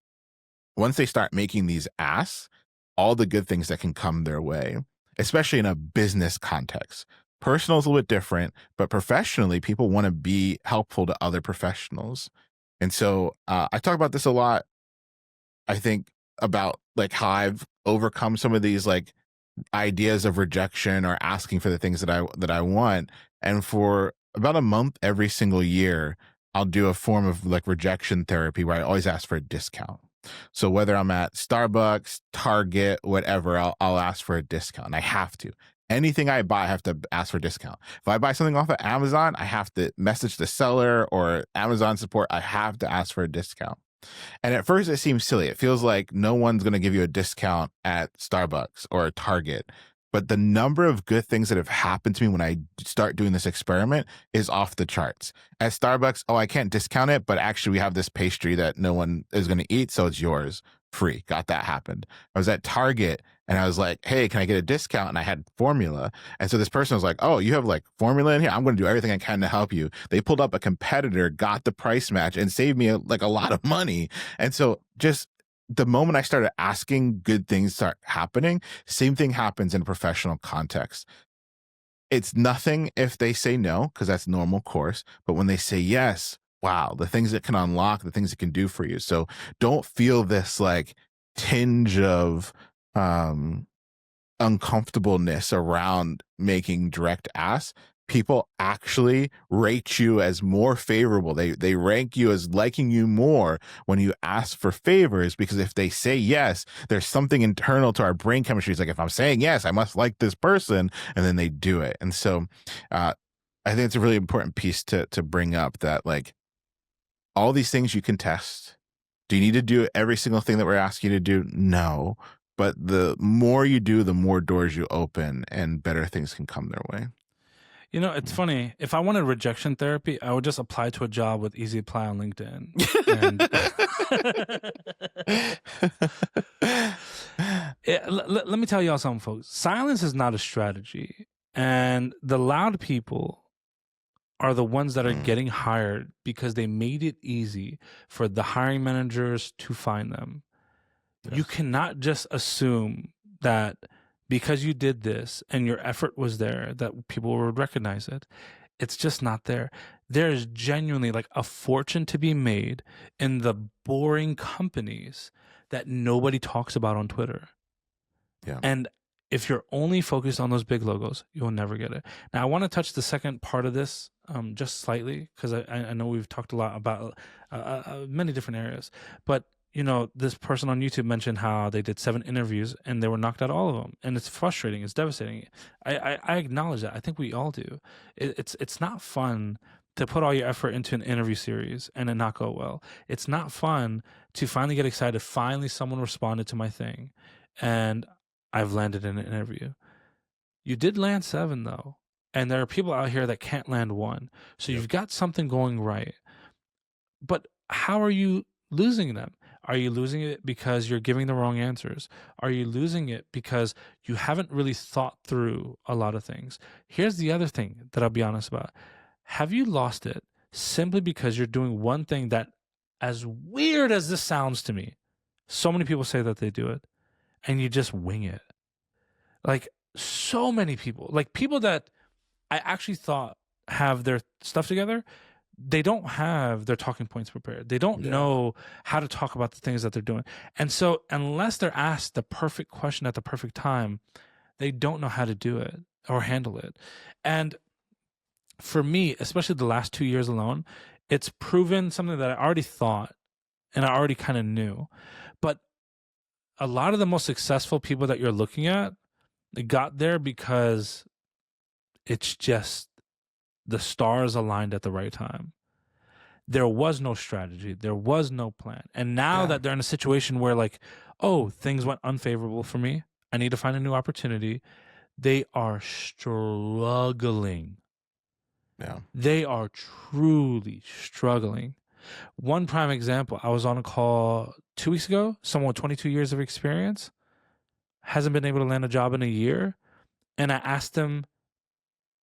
once they start making these asks, all the good things that can come their way, especially in a business context. Personal is a little bit different, but professionally, people want to be helpful to other professionals. And so I talk about this a lot, I think, about like how I've overcome some of these like ideas of rejection or asking for the things that I want. And for about a month every single year, I'll do a form of like rejection therapy where I always ask for a discount. So whether I'm at Starbucks, Target, whatever, I'll ask for a discount. I have to. Anything I buy, I have to ask for a discount. If I buy something off of Amazon, I have to message the seller or Amazon support. I have to ask for a discount. And at first it seems silly. It feels like no one's going to give you a discount at Starbucks or Target. but the number of good things that have happened to me when I start doing this experiment is off the charts. At Starbucks, oh, I can't discount it, but actually we have this pastry that no one is going to eat, so it's yours. Free. Got that happened. I was at Target and I was like, hey, can I get a discount? And I had formula. And so this person was like, oh, you have like formula in here? I'm going to do everything I can to help you. They pulled up a competitor, got the price match, and saved me like a lot of money. And so just the moment I started asking, good things start happening. Same thing happens in a professional context. It's nothing if they say no, because that's normal course. But when they say yes, wow, the things it can unlock, the things it can do for you. So don't feel this like tinge of uncomfortableness around making direct asks. People actually rate you as more favorable. They rank you as liking you more when you ask for favors, because if they say yes, there's something internal to our brain chemistry. It's like, if I'm saying yes, I must like this person, and then they do it. And so I think it's a really important piece to bring up, that like all these things you can test. Do you need to do every single thing that we're asking you to do? No. But the more you do, the more doors you open and better things can come their way. You know, it's funny. If I wanted rejection therapy, I would just apply to a job with Easy Apply on LinkedIn. Let me tell y'all something, folks. Silence is not a strategy. And the loud people are the ones that are getting hired because they made it easy for the hiring managers to find them. Yes. You cannot just assume that because you did this and your effort was there, that people would recognize it. It's just not there. There is genuinely like a fortune to be made in the boring companies that nobody talks about on Twitter. Yeah. And if you're only focused on those big logos, you'll never get it. Now, I want to touch the second part of this just slightly, because I know we've talked a lot about many different areas. But you know, this person on YouTube mentioned how they did 7 interviews and they were knocked out all of them. And it's frustrating. It's devastating. I acknowledge that. I think we all do. It's not fun to put all your effort into an interview series and it not go well. It's not fun to finally get excited. Finally, someone responded to my thing and I've landed in an interview. You did land 7 though. And there are people out here that can't land 1. So you've got something going right. But how are you losing them? Are you losing it because you're giving the wrong answers? Are you losing it because you haven't really thought through a lot of things? Here's the other thing that I'll be honest about. Have you lost it simply because you're doing one thing that, as weird as this sounds to me, so many people say that they do it, and you just wing it? Like, so many people, like people that I actually thought have their stuff together, they don't have their talking points prepared. They don't know how to talk about the things that they're doing. And so unless they're asked the perfect question at the perfect time, they don't know how to do it or handle it. And for me, especially the last 2 years alone, it's proven something that I already thought and I already kind of knew. But a lot of the most successful people that you're looking at, they got there because it's just the stars aligned at the right time. There was no strategy. There was no plan. And now that they're in a situation where like, oh, things went unfavorable for me, I need to find a new opportunity, they are struggling. Yeah. They are truly struggling. One prime example, I was on a call 2 weeks ago, someone with 22 years of experience, hasn't been able to land a job in a year. And I asked them,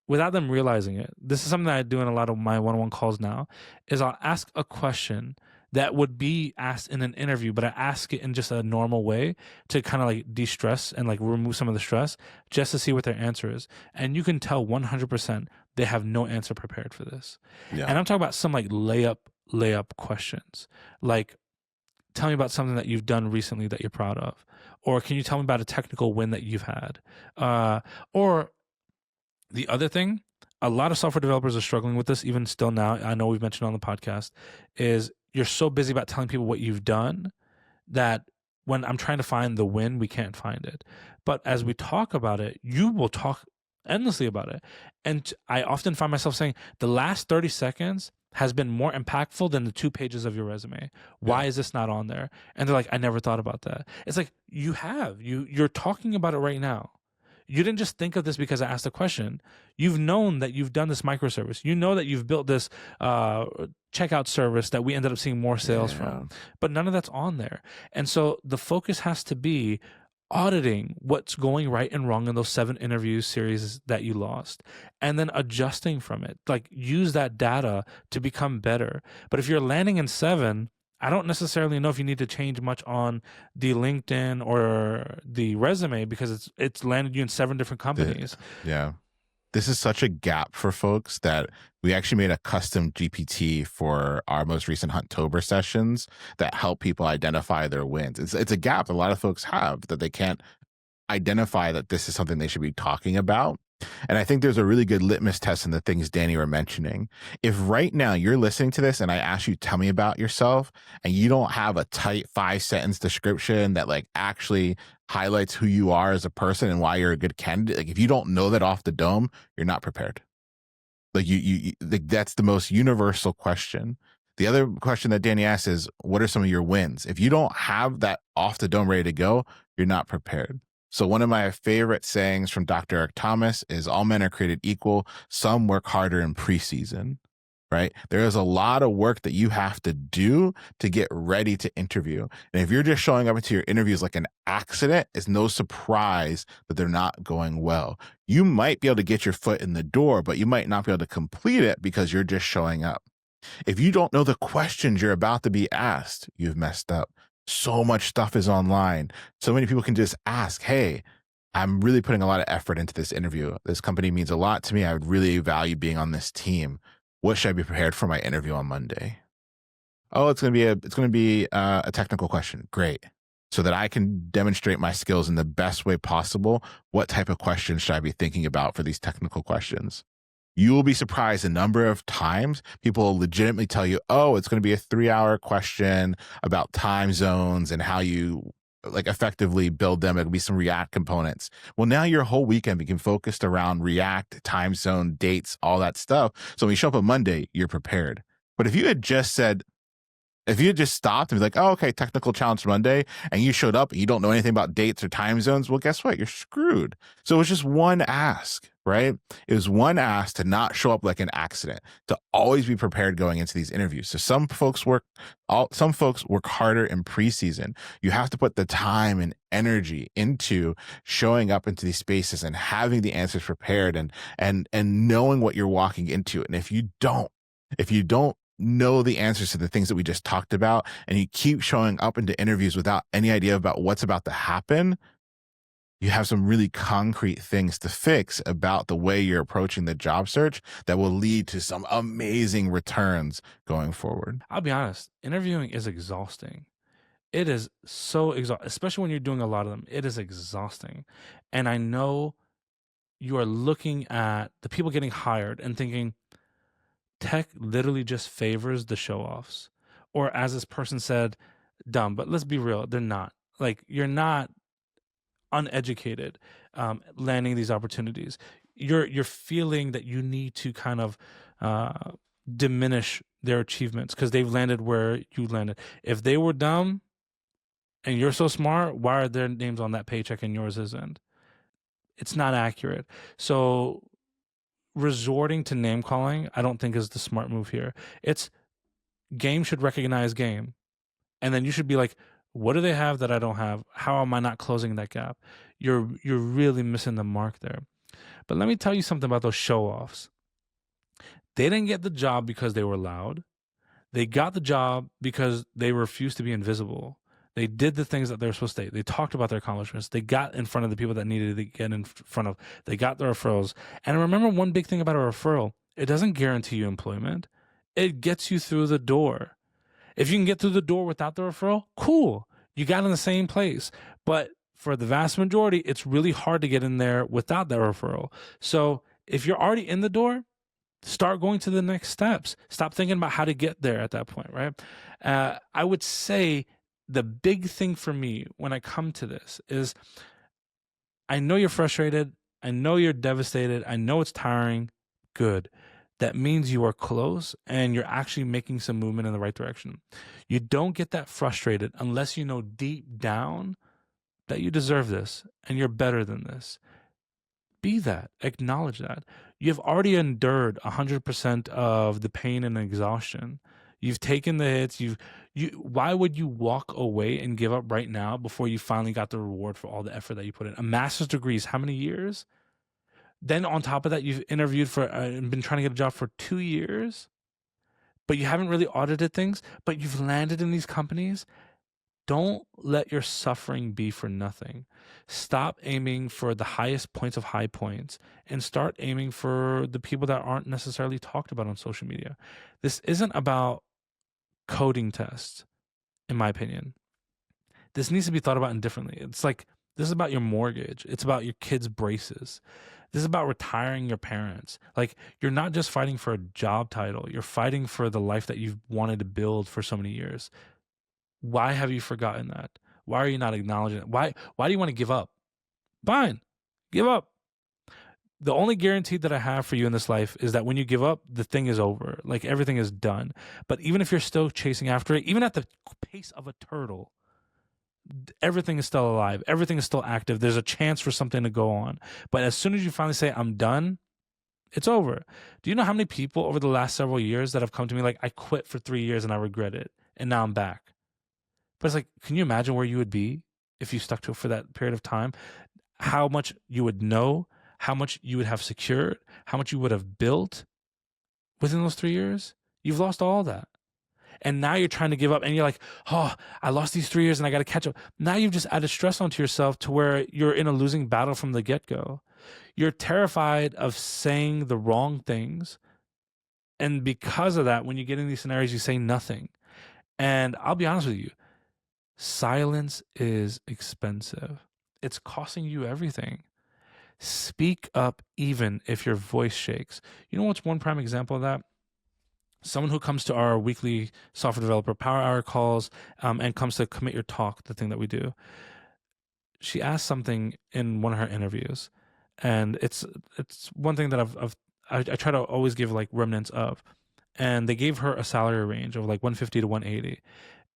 without them realizing it, this is something that I do in a lot of my one-on-one calls now, is I'll ask a question that would be asked in an interview, but I ask it in just a normal way to kind of like de-stress and like remove some of the stress just to see what their answer is. And you can tell 100% they have no answer prepared for this. Yeah. And I'm talking about some like layup questions. Like, tell me about something that you've done recently that you're proud of. Or can you tell me about a technical win that you've had? Or the other thing, a lot of software developers are struggling with this even still now. I know we've mentioned on the podcast, is you're so busy about telling people what you've done that when I'm trying to find the win, we can't find it. But as we talk about it, you will talk endlessly about it. And I often find myself saying the last 30 seconds has been more impactful than the 2 pages of your resume. Why is this not on there? And they're like, I never thought about that. It's like, you're talking about it right now. You didn't just think of this because I asked a question. You've known that you've done this microservice. You know that you've built this checkout service that we ended up seeing more sales from, but none of that's on there. And so the focus has to be auditing what's going right and wrong in those 7 interview series that you lost, and then adjusting from it. Like, use that data to become better. But if you're landing in 7, I don't necessarily know if you need to change much on the LinkedIn or the resume, because it's landed you in 7 different companies. Yeah. This is such a gap for folks that we actually made a custom GPT for our most recent Hunttober sessions that help people identify their wins. It's a gap a lot of folks have, that they can't identify that this is something they should be talking about. And I think there's a really good litmus test in the things Danny were mentioning. If right now you're listening to this and I ask you, tell me about yourself, and you don't have a tight 5-sentence description that like actually highlights who you are as a person and why you're a good candidate, like if you don't know that off the dome, you're not prepared. Like like that's the most universal question. The other question that Danny asked is, what are some of your wins? If you don't have that off the dome ready to go, you're not prepared. So one of my favorite sayings from Dr. Eric Thomas is, all men are created equal. Some work harder in preseason, right? There is a lot of work that you have to do to get ready to interview. And if you're just showing up into your interviews like an accident, it's no surprise that they're not going well. You might be able to get your foot in the door, but you might not be able to complete it because you're just showing up. If you don't know the questions you're about to be asked, you've messed up. So much stuff is online. So many people can just ask, hey, I'm really putting a lot of effort into this interview. This company means a lot to me. I would really value being on this team. What should I be prepared for my interview on Monday? Oh, it's going to be a technical question. Great. So that I can demonstrate my skills in the best way possible. What type of questions should I be thinking about for these technical questions? You will be surprised the number of times people will legitimately tell you, oh, it's going to be a 3-hour question about time zones and how you like effectively build them. It'll be some React components. Well, now your whole weekend became focused around React, time zone, dates, all that stuff. So when you show up on Monday, you're prepared. But if you had just stopped and be like, oh, okay, technical challenge Monday, and you showed up and you don't know anything about dates or time zones, well, guess what? You're screwed. So it was just one ask, right? It was one ask to not show up like an accident, to always be prepared going into these interviews. So some folks work harder in preseason. You have to put the time and energy into showing up into these spaces and having the answers prepared and knowing what you're walking into. And if you don't know the answers to the things that we just talked about, and you keep showing up into interviews without any idea about what's about to happen, you have some really concrete things to fix about the way you're approaching the job search that will lead to some amazing returns going forward. I'll be honest, interviewing is exhausting. It is so exhausting, especially when you're doing a lot of them. It is exhausting. And I know you are looking at the people getting hired and thinking, tech literally just favors the show-offs. Or as this person said, dumb, but let's be real, they're not. Like, you're not uneducated landing these opportunities. You're feeling that you need to kind of diminish their achievements because they've landed where you landed. If they were dumb and you're so smart, why are their names on that paycheck and yours isn't? It's not accurate. So resorting to name calling, I don't think is the smart move here. It's game should recognize game. And then you should be like, what do they have that I don't have? How am I not closing that gap? You're really missing the mark there. But let me tell you something about those show-offs. They didn't get the job because they were loud. They got the job because they refused to be invisible. They did the things that they were supposed to. They talked about their accomplishments. They got in front of the people that needed to get in front of. They got the referrals. And remember one big thing about a referral, it doesn't guarantee you employment. It gets you through the door. If you can get through the door without the referral, cool. You got in the same place. But for the vast majority, it's really hard to get in there without that referral. So if you're already in the door, start going to the next steps. Stop thinking about how to get there at that point, right? I would say the big thing for me when I come to this is I know you're frustrated. I know you're devastated. I know it's tiring. Good. That means you are close and you're actually making some movement in the right direction. You don't get that frustrated unless you know deep down that you deserve this and you're better than this. Be that. Acknowledge that. You've already endured 100% of the pain and exhaustion. You've taken the hits. Why would you walk away and give up right now before you finally got the reward for all the effort that you put in? A master's degree is how many years? Then on top of that, you've interviewed for and been trying to get a job for 2 years, but you haven't really audited things, but you've landed in these companies. Don't let your suffering be for nothing. Stop aiming for the highest points of high points and start aiming for the people that aren't necessarily talked about on social media. This isn't about coding tests, in my opinion. This needs to be thought about indifferently. It's like, this is about your mortgage. It's about your kids' braces. This is about retiring your parents. Like, you're not just fighting for a job title. You're fighting for the life that you've wanted to build for so many years. Why have you forgotten that? Why are you not acknowledging it? Why do you want to give up? Fine, give up. The only guarantee that I have for you in this life is that when you give up, the thing is over. Like, everything is done. But even if you're still chasing after it, even at the pace of a turtle, everything is still alive. Everything is still active. There's a chance for something to go on. But as soon as you finally say, I'm done, it's over. Do you know how many people over the last several years that have come to me like, I quit for 3 years and I regret it, and now I'm back? But it's like, can you imagine where you would be if you stuck to it for that period of time? How much you would know, how much you would have secured, how much you would have built within those 3 years? You've lost all that. And now you're trying to give up and you're like, oh, I lost these 3 years and I got to catch up. Now you've just added stress onto yourself to where you're in a losing battle from the get-go. You're terrified of saying the wrong things. And because of that, when you get in these scenarios, you say nothing. And I'll be honest with you, silence is expensive. It's costing you everything. Speak up even if your voice shakes. You know what's one prime example of that? Someone who comes to our weekly software developer power hour calls and comes to Commit Your Talk, the thing that we do. She asked something in one of her interviews, and it's one thing that I try to always give like remnants of. And they gave her a salary range of like 150 to 180.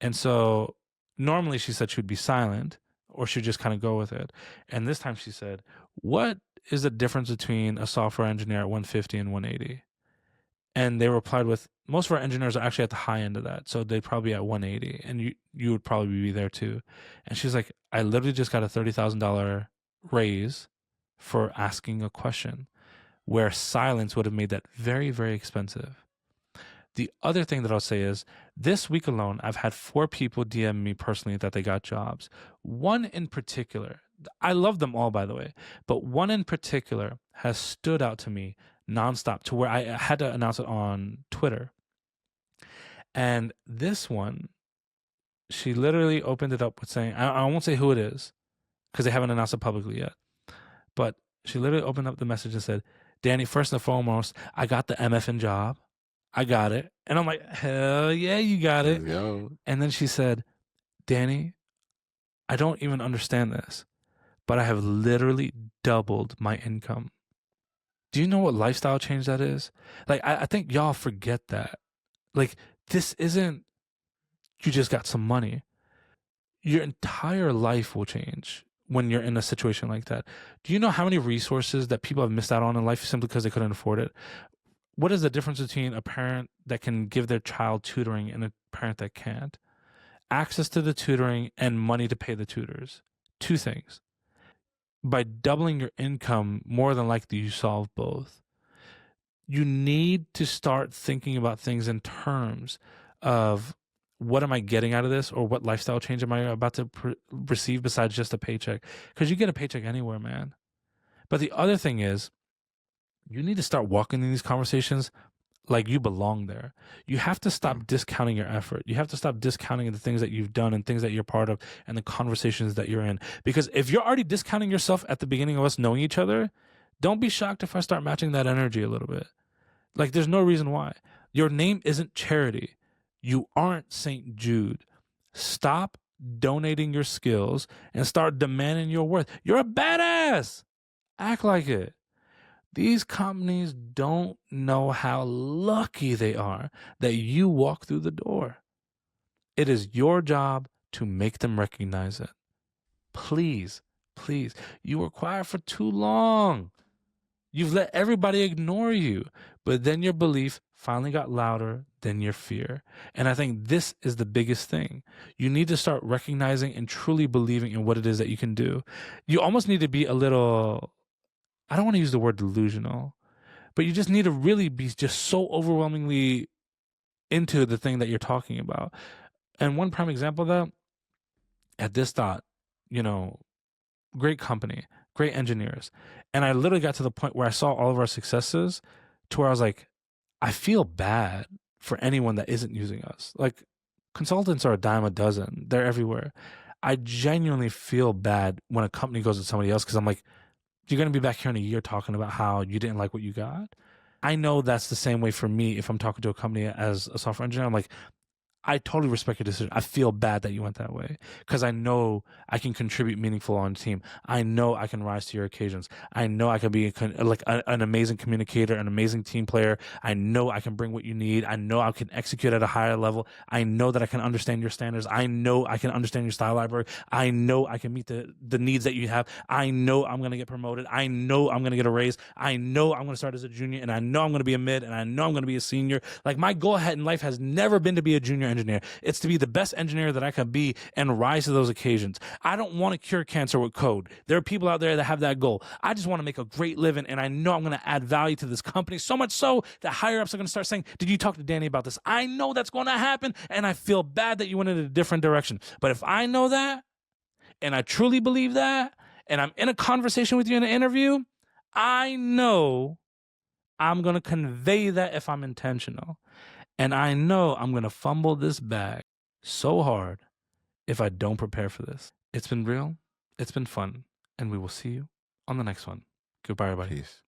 And so normally she said she would be silent or she'd just kind of go with it. And this time she said, what is the difference between a software engineer at 150 and 180? And they replied with, most of our engineers are actually at the high end of that. So they'd probably be at 180 and you would probably be there too. And she's like, I literally just got a $30,000 raise for asking a question, where silence would have made that very, very expensive. The other thing that I'll say is, this week alone, I've had 4 people DM me personally that they got jobs. One in particular, I love them all, by the way, but one in particular has stood out to me nonstop to where I had to announce it on Twitter. And this one, she literally opened it up with saying, I won't say who it is because they haven't announced it publicly yet, but she literally opened up the message and said, Danny, first and foremost, I got the MFN job. I got it. And I'm like, hell yeah, you got it. Yo. And then she said, Danny, I don't even understand this, but I have literally doubled my income. Do you know what lifestyle change that is? Like, I think y'all forget that. Like, this isn't, you just got some money. Your entire life will change when you're in a situation like that. Do you know how many resources that people have missed out on in life simply because they couldn't afford it? What is the difference between a parent that can give their child tutoring and a parent that can't? Access to the tutoring and money to pay the tutors. 2 things. By doubling your income, more than likely you solve both. You need to start thinking about things in terms of, what am I getting out of this, or what lifestyle change am I about to receive besides just a paycheck? Because you get a paycheck anywhere, man. But the other thing is, you need to start walking in these conversations like you belong there. You have to stop discounting your effort. You have to stop discounting the things that you've done and things that you're part of and the conversations that you're in. Because if you're already discounting yourself at the beginning of us knowing each other, don't be shocked if I start matching that energy a little bit. Like, there's no reason why. Your name isn't Charity. You aren't St. Jude. Stop donating your skills and start demanding your worth. You're a badass. Act like it. These companies don't know how lucky they are that you walk through the door. It is your job to make them recognize it. Please, please. You were quiet for too long. You've let everybody ignore you, but then your belief finally got louder than your fear. And I think this is the biggest thing. You need to start recognizing and truly believing in what it is that you can do. You almost need to be a little, I don't want to use the word delusional, but you just need to really be just so overwhelmingly into the thing that you're talking about. And one prime example of that, at this thought, you know, great company, great engineers. And I literally got to the point where I saw all of our successes to where I was like, I feel bad for anyone that isn't using us. Like, consultants are a dime a dozen, they're everywhere. I genuinely feel bad when a company goes to somebody else because I'm like, you're going to be back here in a year talking about how you didn't like what you got. I know that's the same way for me if I'm talking to a company as a software engineer. I'm like, I totally respect your decision. I feel bad that you went that way because I know I can contribute meaningful on the team. I know I can rise to your occasions. I know I can be an amazing communicator, an amazing team player. I know I can bring what you need. I know I can execute at a higher level. I know that I can understand your standards. I know I can understand your style library. I know I can meet the needs that you have. I know I'm going to get promoted. I know I'm going to get a raise. I know I'm going to start as a junior, and I know I'm going to be a mid, and I know I'm going to be a senior. Like, my goal ahead in life has never been to be a junior engineer. It's to be the best engineer that I can be and rise to those occasions. I don't want to cure cancer with code. There are people out there that have that goal. I just want to make a great living, and I know I'm going to add value to this company, so much so that higher ups are going to start saying, did you talk to Danny about this? I know that's going to happen, and I feel bad that you went in a different direction. But if I know that, and I truly believe that, and I'm in a conversation with you in an interview, I know I'm going to convey that if I'm intentional. And I know I'm going to fumble this bag so hard if I don't prepare for this. It's been real. It's been fun. And we will see you on the next one. Goodbye, everybody. Peace.